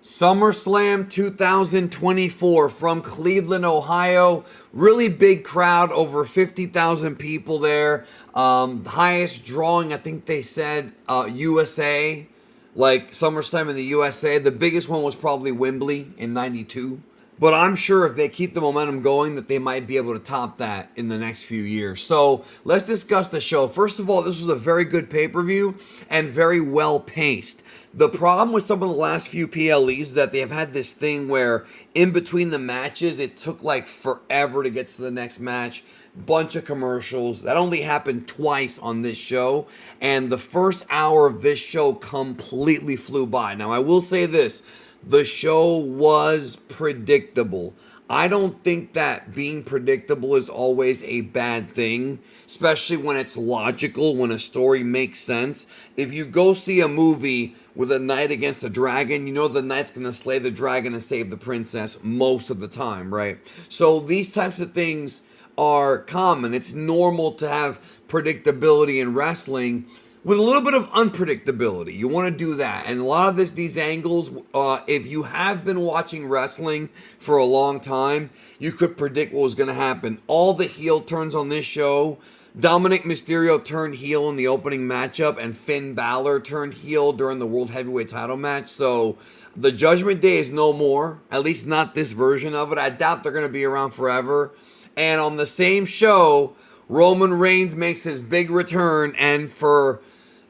SummerSlam 2024 from Cleveland, Ohio. Really big crowd, over 50,000 people there. Highest drawing, I think they said, USA. Like SummerSlam in the USA. The biggest one was probably Wembley in 92. But I'm sure if they keep the momentum going that they might be able to top that in the next few years. So let's discuss the show. First of all, this was a very good pay-per-view and very well paced. The problem with some of the last few PLEs is that they have had this thing where in between the matches, it took like forever to get to the next match. Bunch of commercials. That only happened twice on this show. And the first hour of this show completely flew by. Now, I will say this. The show was predictable. I don't think that being predictable is always a bad thing, especially when it's logical, when a story makes sense. If you go see a movie with a knight against a dragon, you know the knight's going to slay the dragon and save the princess most of the time, right? So these types of things are common. It's normal to have predictability in wrestling with a little bit of unpredictability. You want to do that. And a lot of these angles, if you have been watching wrestling for a long time, you could predict what was going to happen. All the heel turns on this show. Dominic Mysterio turned heel in the opening matchup, and Finn Balor turned heel during the World Heavyweight title match. So the Judgment Day is no more, at least not this version of it. I doubt they're going to be around forever. And on the same show, Roman Reigns makes his big return, and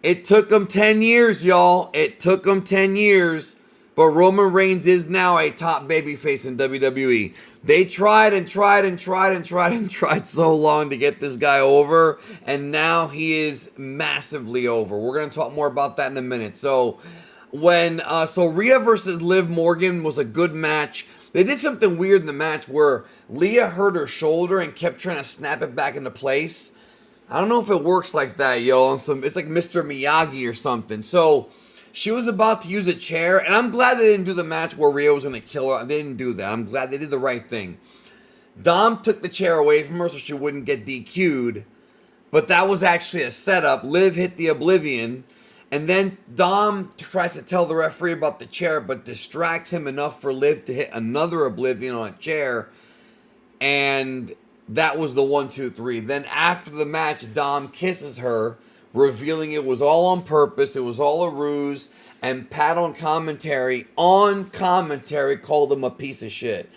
it took him 10 years, y'all. It took him 10 years. But Roman Reigns is now a top babyface in WWE. They tried so long to get this guy over. And now he is massively over. We're going to talk more about that in a minute. So Rhea versus Liv Morgan was a good match. They did something weird in the match where Rhea hurt her shoulder and kept trying to snap it back into place. I don't know if it works like that, yo. It's like Mr. Miyagi or something. So she was about to use a chair, and I'm glad they didn't do the match where Rhea was going to kill her. They didn't do that. I'm glad they did the right thing. Dom took the chair away from her so she wouldn't get DQ'd, but that was actually a setup. Liv hit the Oblivion, and then Dom tries to tell the referee about the chair, but distracts him enough for Liv to hit another Oblivion on a chair, and that was the 1, 2, 3. Then after the match, Dom kisses her, revealing it was all on purpose. It was all a ruse. And Pat on commentary called him a piece of shit.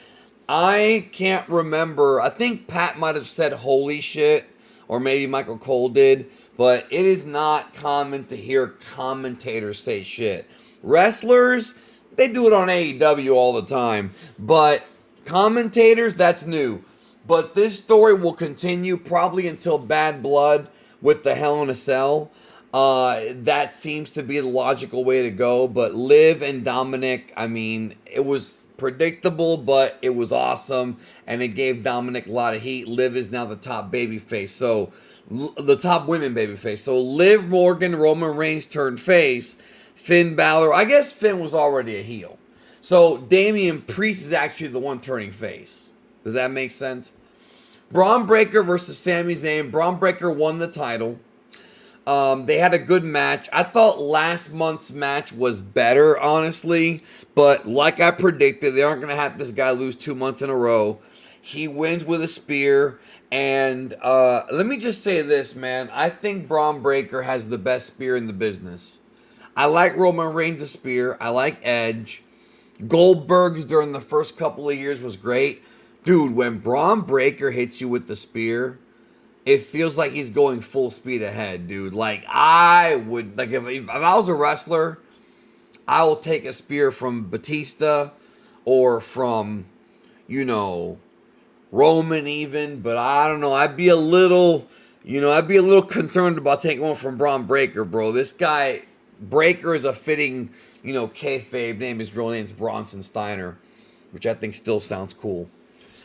I can't remember. I think Pat might have said holy shit, or maybe Michael Cole did. But it is not common to hear commentators say shit. Wrestlers, they do it on AEW all the time. But commentators, that's new. But this story will continue probably until Bad Blood with the Hell in a Cell. That seems to be the logical way to go. But Liv and Dominic, I mean, it was predictable, but it was awesome. And it gave Dominic a lot of heat. Liv is now the top babyface. So, the top women babyface. So, Liv Morgan, Roman Reigns turned face. Finn Balor, I guess Finn was already a heel. So, Damian Priest is actually the one turning face. Does that make sense? Braun Breaker versus Sami Zayn. Braun Breaker won the title. They had a good match. I thought last month's match was better, honestly. But like I predicted, they aren't going to have this guy lose 2 months in a row. He wins with a spear. And let me just say this, man. I think Braun Breaker has the best spear in the business. I like Roman Reigns' spear. I like Edge. Goldberg's during the first couple of years was great. Dude, when Braun Breaker hits you with the spear, it feels like he's going full speed ahead, dude. Like, I would, like, if I was a wrestler, I will take a spear from Batista or from, Roman even. But I don't know. I'd be a little concerned about taking one from Braun Breaker, bro. This guy, Breaker, is a fitting, kayfabe name. His real name's Bronson Steiner, which I think still sounds cool.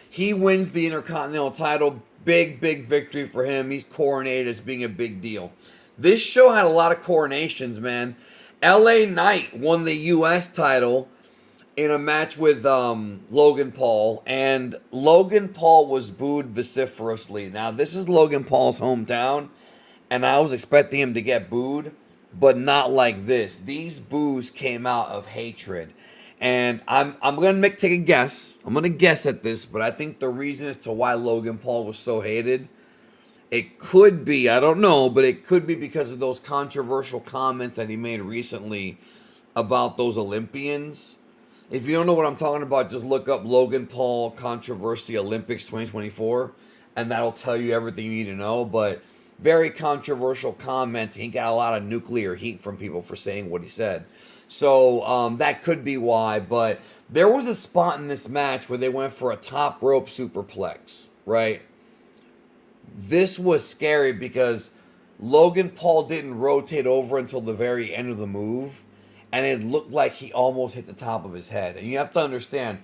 He wins the Intercontinental title. Big victory for him. He's coronated as being a big deal. This show had a lot of coronations, man. LA Knight won the U.S. title in a match with Logan Paul. And Logan Paul was booed vociferously. Now, this is Logan Paul's hometown. And I was expecting him to get booed. But not like this. These boos came out of hatred. And I'm gonna take a guess. I'm gonna guess at this, but I think the reason as to why Logan Paul was so hated, it could be, I don't know, but it could be because of those controversial comments that he made recently about those Olympians. If you don't know what I'm talking about, just look up Logan Paul controversy Olympics 2024, and that'll tell you everything you need to know. But very controversial comments. He got a lot of nuclear heat from people for saying what he said. So that could be why. But there was a spot in this match where they went for a top rope superplex, right? This was scary because Logan Paul didn't rotate over until the very end of the move, and it looked like he almost hit the top of his head. And you have to understand,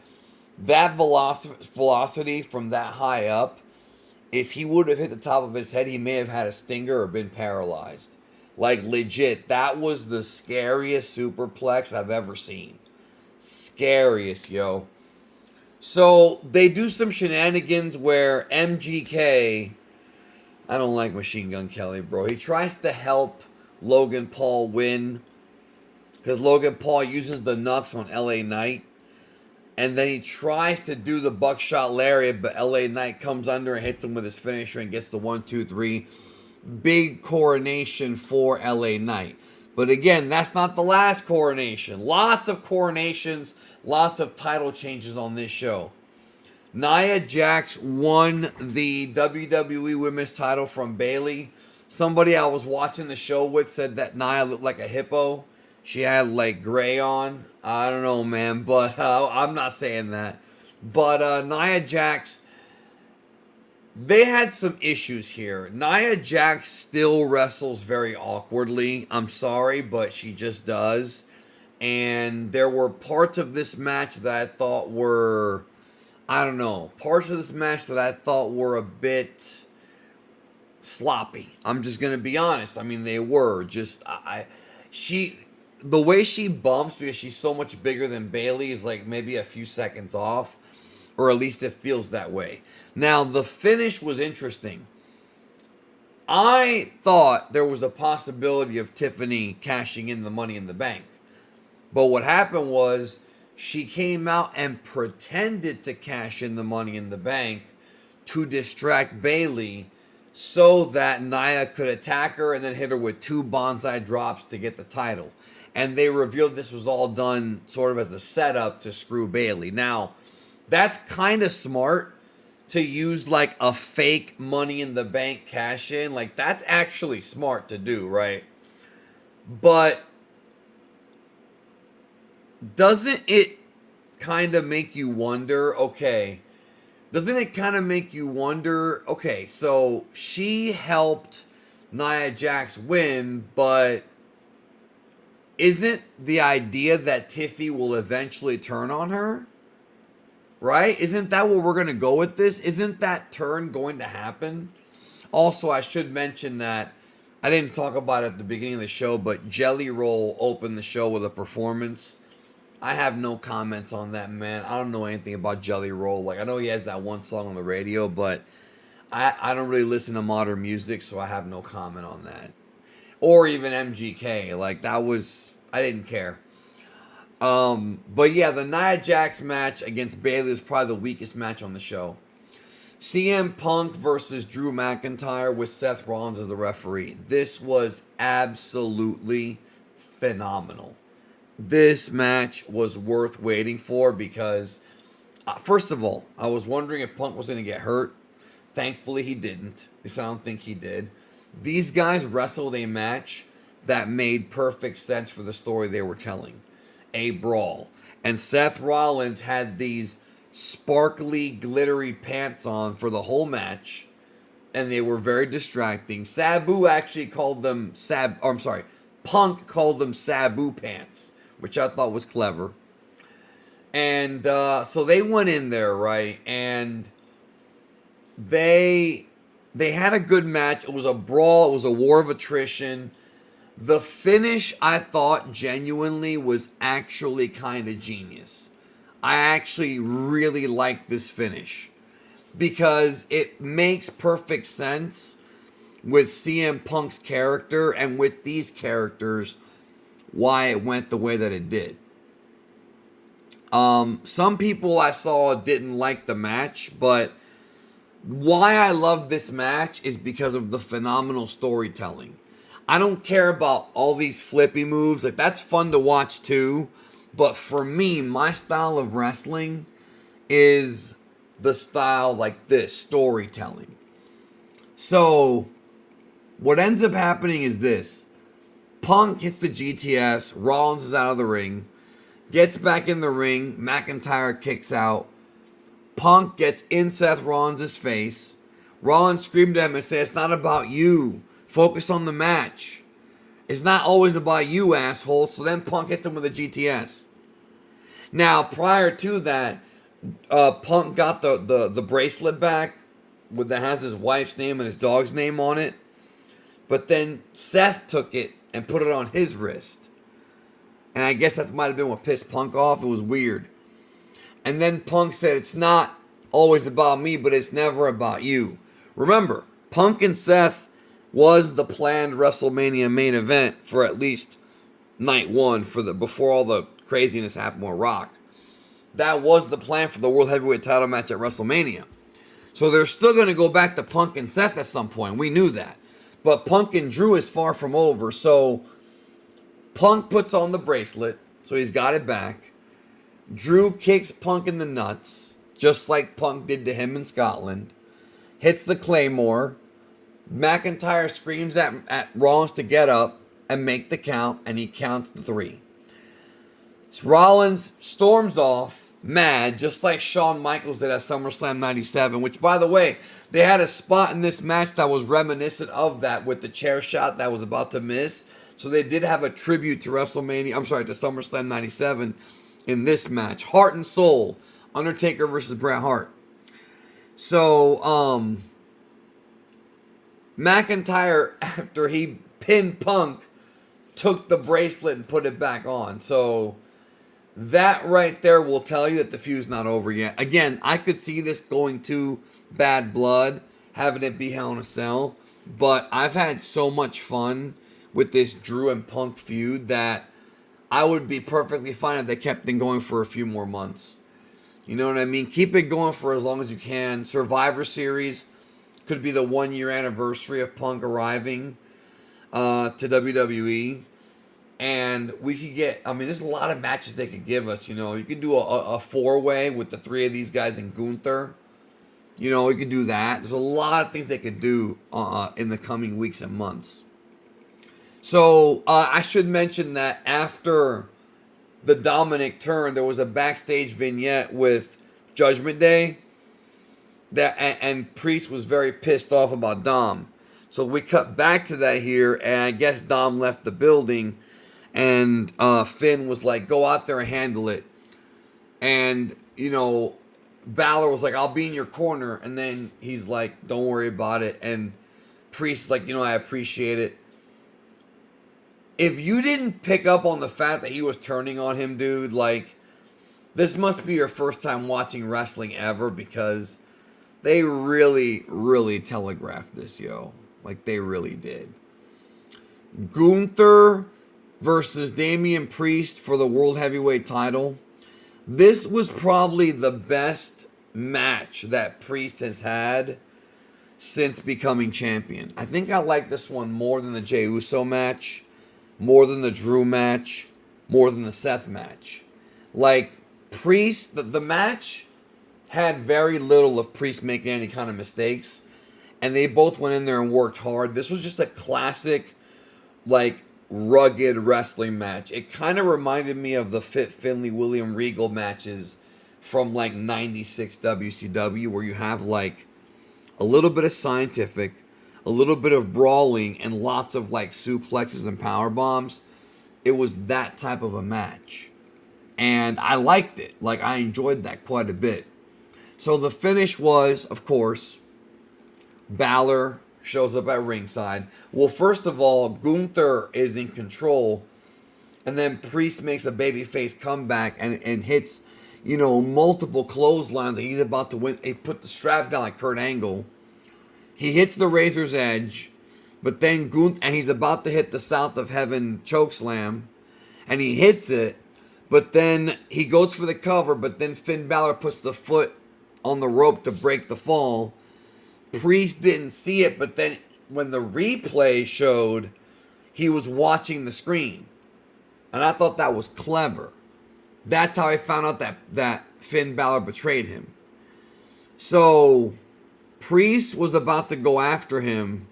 that velocity from that high up, if he would have hit the top of his head, he may have had a stinger or been paralyzed. Like, legit, that was the scariest superplex I've ever seen. Scariest, yo. So, they do some shenanigans where MGK... I don't like Machine Gun Kelly, bro. He tries to help Logan Paul win because Logan Paul uses the knucks on LA Knight. And then he tries to do the buckshot lariat, but LA Knight comes under and hits him with his finisher and gets the 1-2-3. Big coronation for LA Knight. But again, that's not the last coronation. Lots of coronations, lots of title changes on this show. Nia Jax won the WWE Women's title from Bayley. Somebody I was watching the show with said that Nia looked like a hippo. She had like gray on. I don't know, man, but I'm not saying that. But Nia Jax, they had some issues here. Nia Jax still wrestles very awkwardly. I'm sorry, but she just does. And there were parts of this match that I thought were... I don't know. Parts of this match that I thought were a bit sloppy. I'm just going to be honest. I mean, they were. Just, the way she bumps, because she's so much bigger than Bayley, is like maybe a few seconds off. Or at least it feels that way. Now, the finish was interesting. I thought there was a possibility of Tiffany cashing in the Money in the Bank. But what happened was... she came out and pretended to cash in the Money in the Bank to distract Bayley so that Nia could attack her and then hit her with 2 bonsai drops to get the title. And they revealed this was all done sort of as a setup to screw Bayley. Now, that's kind of smart to use like a fake Money in the Bank cash in. Like, that's actually smart to do, right? But... doesn't it kind of make you wonder, okay, so she helped Nia Jax win, but isn't the idea that Tiffy will eventually turn on her? Right? Isn't that where we're going to go with this? Isn't that turn going to happen? Also, I should mention that I didn't talk about it at the beginning of the show, but Jelly Roll opened the show with a performance. I have no comments on that, man. I don't know anything about Jelly Roll. Like, I know he has that one song on the radio, but I don't really listen to modern music, so I have no comment on that. Or even MGK. Like, that was... I didn't care. But yeah, the Nia Jax match against Bayley was probably the weakest match on the show. CM Punk versus Drew McIntyre with Seth Rollins as the referee. This was absolutely phenomenal. This match was worth waiting for because, first of all, I was wondering if Punk was going to get hurt. Thankfully, he didn't. At least I don't think he did. These guys wrestled a match that made perfect sense for the story they were telling. A brawl. And Seth Rollins had these sparkly, glittery pants on for the whole match. And they were very distracting. Sabu actually called them Punk called them Sabu pants, which I thought was clever. And so they went in there, right? And they had a good match. It was a brawl. It was a war of attrition. The finish, I thought, genuinely was actually kind of genius. I actually really liked this finish because it makes perfect sense with CM Punk's character and with these characters why it went the way that it did. Some people I saw didn't like the match, but why I love this match is because of the phenomenal storytelling. I don't care about all these flippy moves. Like, that's fun to watch too. But for me, my style of wrestling is the style like this, storytelling. So, what ends up happening is this. Punk hits the GTS, Rollins is out of the ring, gets back in the ring, McIntyre kicks out, Punk gets in Seth Rollins' face, Rollins screamed at him and said, "It's not about you, focus on the match. It's not always about you, asshole." So then Punk hits him with a GTS. Now, prior to that, Punk got the bracelet back that has his wife's name and his dog's name on it. But then Seth took it and put it on his wrist. And I guess that might have been what pissed Punk off. It was weird. And then Punk said, "It's not always about me, but it's never about you." Remember, Punk and Seth was the planned WrestleMania main event for at least night one before all the craziness happened with Rock. That was the plan for the World Heavyweight title match at WrestleMania. So they're still going to go back to Punk and Seth at some point. We knew that. But Punk and Drew is far from over. So Punk puts on the bracelet, so he's got it back. Drew kicks Punk in the nuts, just like Punk did to him in Scotland. Hits the Claymore. McIntyre screams at Rollins to get up and make the count, and he counts the 3. So Rollins storms off, mad, just like Shawn Michaels did at SummerSlam 97, which, by the way, they had a spot in this match that was reminiscent of that with the chair shot that was about to miss. So they did have a tribute to to SummerSlam 97 in this match. Heart and Soul, Undertaker versus Bret Hart. So, McIntyre, after he pinned Punk, took the bracelet and put it back on. So that right there will tell you that the feud's not over yet. Again, I could see this going to Bad Blood, having it be Hell in a Cell, but I've had so much fun with this Drew and Punk feud that I would be perfectly fine if they kept it going for a few more months. You know what I mean? Keep it going for as long as you can. Survivor Series could be the 1-year anniversary of Punk arriving to WWE. And we could get, there's a lot of matches they could give us, You could do a 4-way with the 3 of these guys and Gunther. We could do that. There's a lot of things they could do in the coming weeks and months. So, I should mention that after the Dominic turn, there was a backstage vignette with Judgment Day. And Priest was very pissed off about Dom. So we cut back to that here, and I guess Dom left the building. And Finn was like, "Go out there and handle it." And, Balor was like, "I'll be in your corner." And then he's like, "Don't worry about it." And Priest's like, "I appreciate it." If you didn't pick up on the fact that he was turning on him, dude, this must be your first time watching wrestling ever, because they really, really telegraphed this, yo. They really did. Gunther versus Damian Priest for the World Heavyweight title. This was probably the best match that Priest has had since becoming champion. I think I like this one more than the Jey Uso match, more than the Drew match, more than the Seth match. Priest, the match had very little of Priest making any kind of mistakes, and they both went in there and worked hard. This was just a classic, rugged wrestling match. It kind of reminded me of the Fit Finlay William Regal matches from 96 WCW, where you have a little bit of scientific, a little bit of brawling, and lots of suplexes and power bombs. It was that type of a match, and I liked it. I enjoyed that quite a bit. So the finish was, of course, Balor shows up at ringside. Well, first of all, Gunther is in control, and then Priest makes a babyface comeback and hits, multiple clotheslines. He's about to win. He put the strap down like Kurt Angle. He hits the Razor's Edge, but then and he's about to hit the South of Heaven chokeslam, and he hits it, But then he goes for the cover, but then Finn Balor puts the foot on the rope to break the fall. Priest didn't see it, but then when the replay showed, he was watching the screen. And I thought that was clever. That's how I found out that Finn Balor betrayed him. So Priest was about to go after him.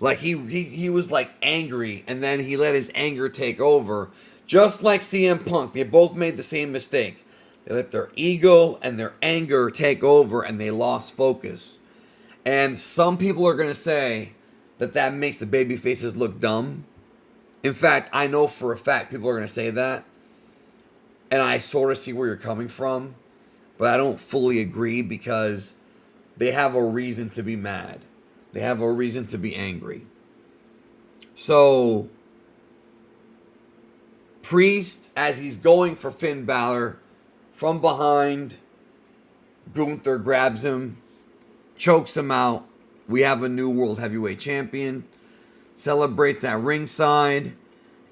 Like he was like angry, and then he let his anger take over. Just like CM Punk, they both made the same mistake. They let their ego and their anger take over, and they lost focus. And some people are going to say that makes the baby faces look dumb. In fact, I know for a fact people are going to say that. And I sort of see where you're coming from. But I don't fully agree because they have a reason to be mad. They have a reason to be angry. So Priest, as he's going for Finn Balor, from behind, Gunther grabs him, chokes him out. We have a new World Heavyweight Champion. Celebrate that ringside.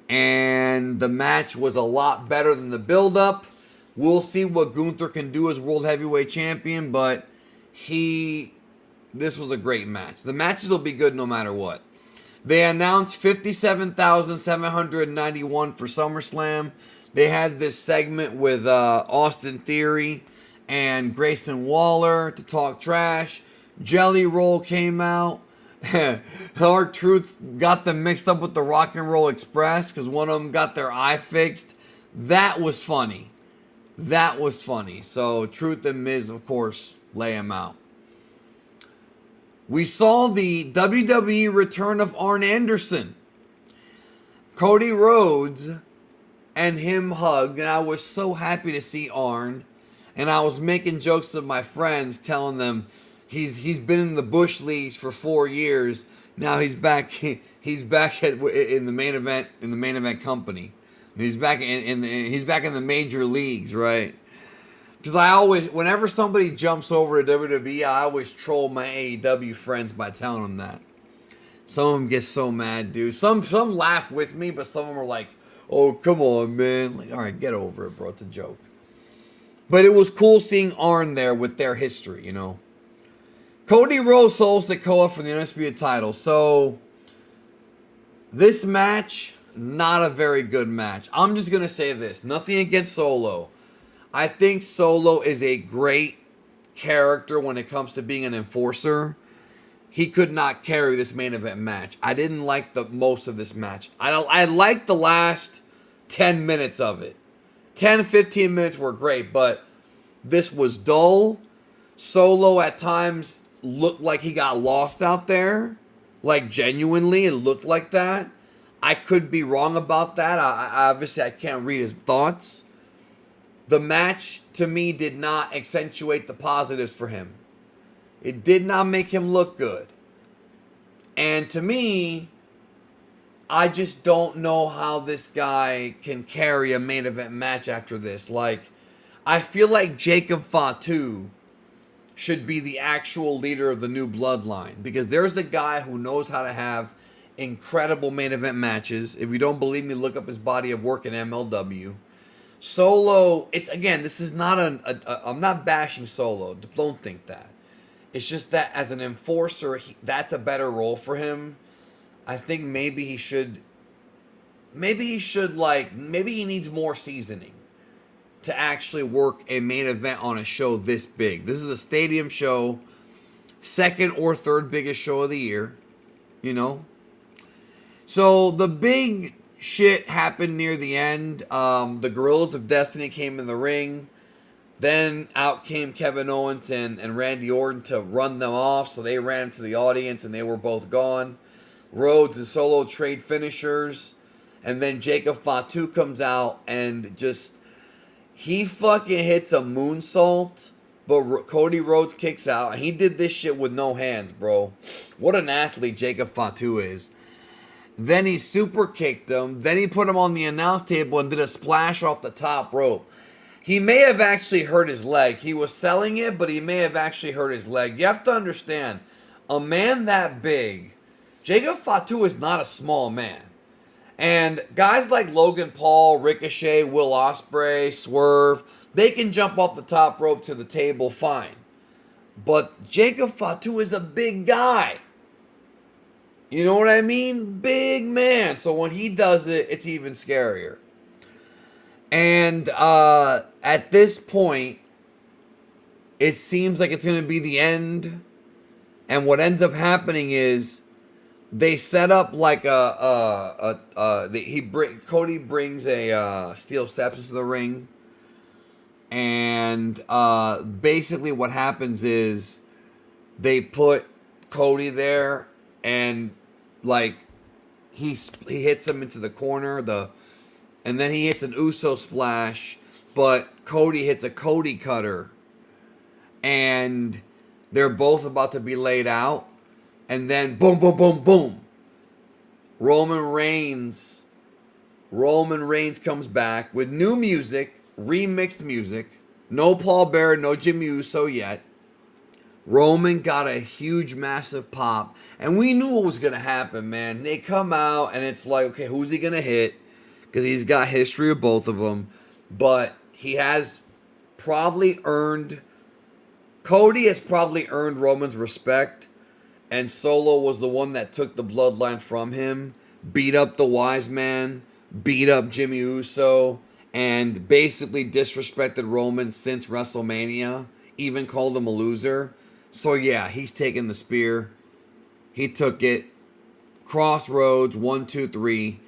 And the match was a lot better than the build-up. We'll see what Gunther can do as World Heavyweight Champion, but this was a great match. The matches will be good no matter what. They announced 57,791 for SummerSlam. They had this segment with Austin Theory and Grayson Waller to talk trash. Jelly Roll came out. R-Truth got them mixed up with the Rock and Roll Express because one of them got their eye fixed. That was funny. That was funny. So Truth and Miz, of course, lay him out. We saw the WWE return of Arn Anderson. Cody Rhodes and him hugged, and I was so happy to see Arn. And I was making jokes with my friends, telling them he's been in the Bush leagues for 4 years. Now he's back. He's back in the main event company. He's back in the major leagues, right? Because I always, whenever somebody jumps over to WWE, I always troll my AEW friends by telling them that. Some of them get so mad, dude. Some laugh with me, but some of them are like, "Oh, come on, man!" Like, all right, get over it, bro. It's a joke. But it was cool seeing Arn there with their history, you know. Cody Rhodes sold Sikoa for the Undisputed title. So this match, not a very good match. I'm just gonna say this: nothing against Solo. I think Solo is a great character when it comes to being an enforcer. He could not carry this main event match. I didn't like most of this match. I liked the last 10 minutes of it. 10, 15 minutes were great, but this was dull. Solo at times looked like he got lost out there. Like, genuinely, it looked like that. I could be wrong about that. Obviously, I can't read his thoughts. The match, to me, did not accentuate the positives for him. It did not make him look good. And to me, I just don't know how this guy can carry a main event match after this. Like, I feel like Jacob Fatu should be the actual leader of the new bloodline. Because there's a guy who knows how to have incredible main event matches. If you don't believe me, look up his body of work in MLW. Solo, this is not I'm not bashing Solo. Don't think that. It's just that as an enforcer, that's a better role for him. I think maybe he needs more seasoning to actually work a main event on a show this big. This is a stadium show, second or third biggest show of the year, you know. So the big shit happened near the end. The Guerrillas of Destiny came in the ring. Then out came Kevin Owens and Randy Orton to run them off. So they ran into the audience and they were both gone. Rhodes and Solo trade finishers. And then Jacob Fatu comes out and he fucking hits a moonsault. But Cody Rhodes kicks out. And he did this shit with no hands, bro. What an athlete Jacob Fatu is. Then he super kicked him. Then he put him on the announce table and did a splash off the top rope. He may have actually hurt his leg. He was selling it, but he may have actually hurt his leg. You have to understand, a man that big, Jacob Fatu is not a small man. And guys like Logan Paul, Ricochet, Will Ospreay, Swerve, they can jump off the top rope to the table fine. But Jacob Fatu is a big guy. You know what I mean? Big man. So when he does it, it's even scarier. And at this point, it seems like it's going to be the end. And what ends up happening is they set up like Cody brings a steel steps into the ring. And basically what happens is they put Cody there, and like he hits him into the corner, and then he hits an Uso splash, but Cody hits a Cody cutter, and they're both about to be laid out, and then boom, boom, boom, boom. Roman Reigns comes back with new music. Remixed music. No Paul Bearer, no Jimmy Uso yet. Roman got a huge, massive pop. And we knew what was going to happen, man. They come out, and it's like, okay, who's he going to hit? Because he's got history of both of them. But he has probably earned... Cody has probably earned Roman's respect. And Solo was the one that took the bloodline from him. Beat up the Wise Man. Beat up Jimmy Uso. And basically disrespected Roman since WrestleMania. Even called him a loser. So yeah, he's taking the spear. He took it. Crossroads, 1, 2, 3.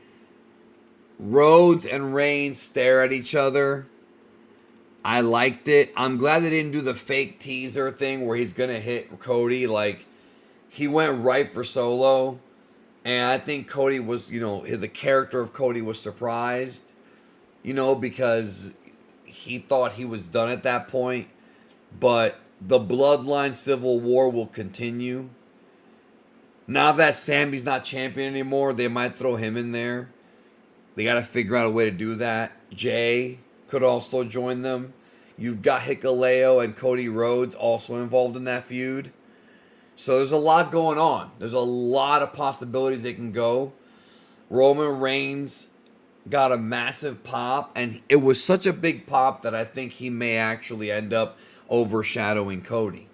Rhodes and Reigns stare at each other. I liked it. I'm glad they didn't do the fake teaser thing where he's going to hit Cody. Like, he went right for Solo. And I think Cody was, the character of Cody was surprised. Because he thought he was done at that point. But the Bloodline Civil War will continue. Now that Sammy's not champion anymore, they might throw him in there. They got to figure out a way to do that. Jay could also join them. You've got Hikuleo and Cody Rhodes also involved in that feud. So there's a lot going on. There's a lot of possibilities they can go. Roman Reigns got a massive pop, and it was such a big pop that I think he may actually end up overshadowing Cody.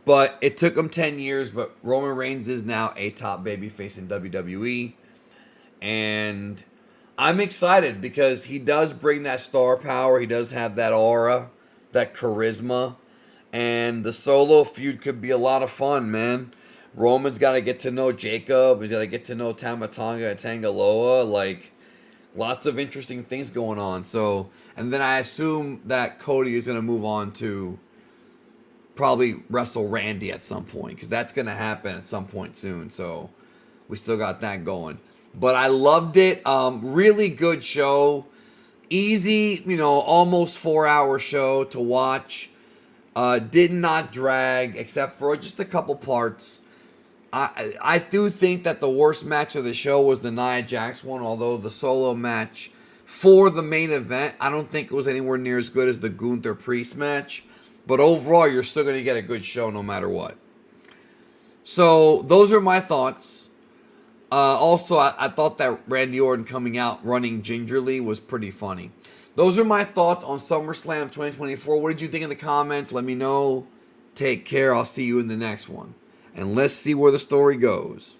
But it took him 10 years, but Roman Reigns is now a top babyface in WWE. And I'm excited because he does bring that star power. He does have that aura, that charisma. And the Solo feud could be a lot of fun, man. Roman's got to get to know Jacob. He's got to get to know Tama Tonga and Tangaloa. Like, lots of interesting things going on. So, and then I assume that Cody is going to move on to probably wrestle Randy at some point, because that's going to happen at some point soon. So we still got that going. But I loved it. Really good show. Easy, almost 4-hour show to watch. Did not drag except for just a couple parts. I do think that the worst match of the show was the Nia Jax one, although the solo match for the main event, I don't think it was anywhere near as good as the Gunther Priest match. But overall, you're still going to get a good show no matter what. So, those are my thoughts. Also, I thought that Randy Orton coming out running gingerly was pretty funny. Those are my thoughts on SummerSlam 2024. What did you think in the comments? Let me know. Take care. I'll see you in the next one. And let's see where the story goes.